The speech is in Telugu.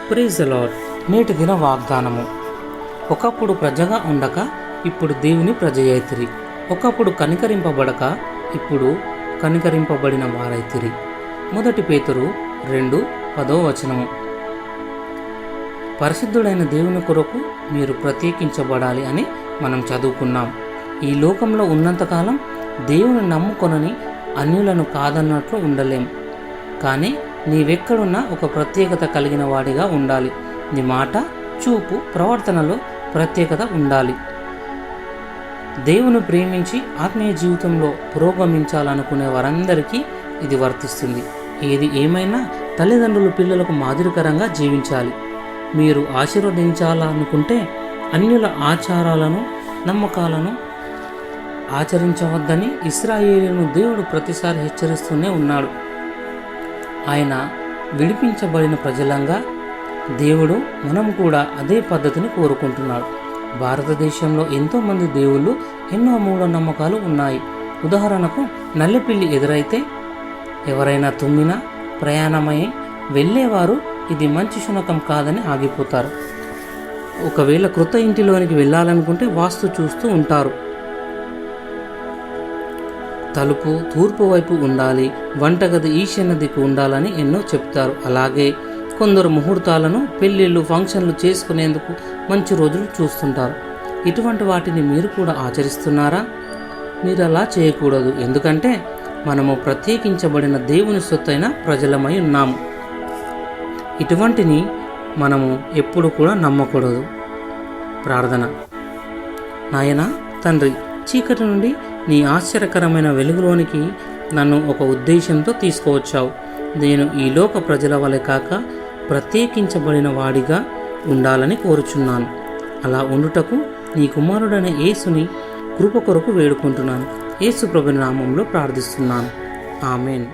Praise the lord. నేటి దిన వాగ్దానము. ఒకప్పుడు ప్రజగా ఉండక ఇప్పుడు దేవుని ప్రజయైతిరి. ఒకప్పుడు కనికరింపబడక ఇప్పుడు కనికరింపబడిన వారైతిరి. 1 పేతురు 2:10 పరిశుద్ధుడైన దేవుని కొరకు మీరు ప్రత్యేకించబడాలి అని మనం చదువుకున్నాం. ఈ లోకంలో ఉన్నంతకాలం దేవుని నమ్ముకొనని అన్యులను కాదన్నట్లు ఉండలేం. కానీ నీవెక్కడున్నా ఒక ప్రత్యేకత కలిగిన వాడిగా ఉండాలి. నీ మాట, చూపు, ప్రవర్తనలో ప్రత్యేకత ఉండాలి. దేవుని ప్రేమించి ఆత్మీయ జీవితంలో పురోగమించాలనుకునే వారందరికీ ఇది వర్తిస్తుంది. ఏది ఏమైనా తల్లిదండ్రులు పిల్లలకు మాదిరికరంగా జీవించాలి. మీరు ఆశీర్వదించాలనుకుంటే అన్యుల ఆచారాలను, నమ్మకాలను ఆచరించవద్దని ఇశ్రాయేలును దేవుడు ప్రతిసారి హెచ్చరిస్తూనే ఉన్నాడు. ఆయన విడిపించబడిన ప్రజలంగా దేవుడు మనం కూడా అదే పద్ధతిని కోరుకుంటున్నాడు. భారతదేశంలో ఎంతోమంది దేవుళ్ళు, ఎన్నో మూఢనమ్మకాలు ఉన్నాయి. ఉదాహరణకు నల్లపిల్లి ఎదురైతే, ఎవరైనా తుమ్మినా, ప్రయాణమై వెళ్ళేవారు ఇది మంచి శునకం కాదని ఆగిపోతారు. ఒకవేళ క్రొత్త ఇంటిలోనికి వెళ్ళాలనుకుంటే వాస్తు చూస్తూ ఉంటారు. తలుపు తూర్పు వైపు ఉండాలి, వంటగది ఈశాన్య దిక్కు ఉండాలని ఎన్నో చెప్తారు. అలాగే కొందరు ముహూర్తాలను, పెళ్ళిళ్ళు, ఫంక్షన్లు చేసుకునేందుకు మంచి రోజులు చూస్తుంటారు. ఇటువంటి వాటిని మీరు కూడా ఆచరిస్తున్నారా? మీరు అలా చేయకూడదు. ఎందుకంటే మనము ప్రత్యేకించబడిన దేవుని సొత్తైన ప్రజలమై ఉన్నాము. ఇటువంటిని మనము ఎప్పుడు కూడా నమ్మకూడదు. ప్రార్థన. నాయనా తండ్రి, చీకటి నుండి నీ ఆశ్చర్యకరమైన వెలుగులోనికి నన్ను ఒక ఉద్దేశంతో తీసుకువచ్చావు. నేను ఈ లోక ప్రజల వలె కాక ప్రత్యేకించబడిన వాడిగా ఉండాలని కోరుచున్నాను. అలా ఉండుటకు నీ కుమారుడైన యేసుని కృప కొరకు వేడుకుంటున్నాను. యేసు ప్రభుని నామంలో ప్రార్థిస్తున్నాను. ఆమేన్.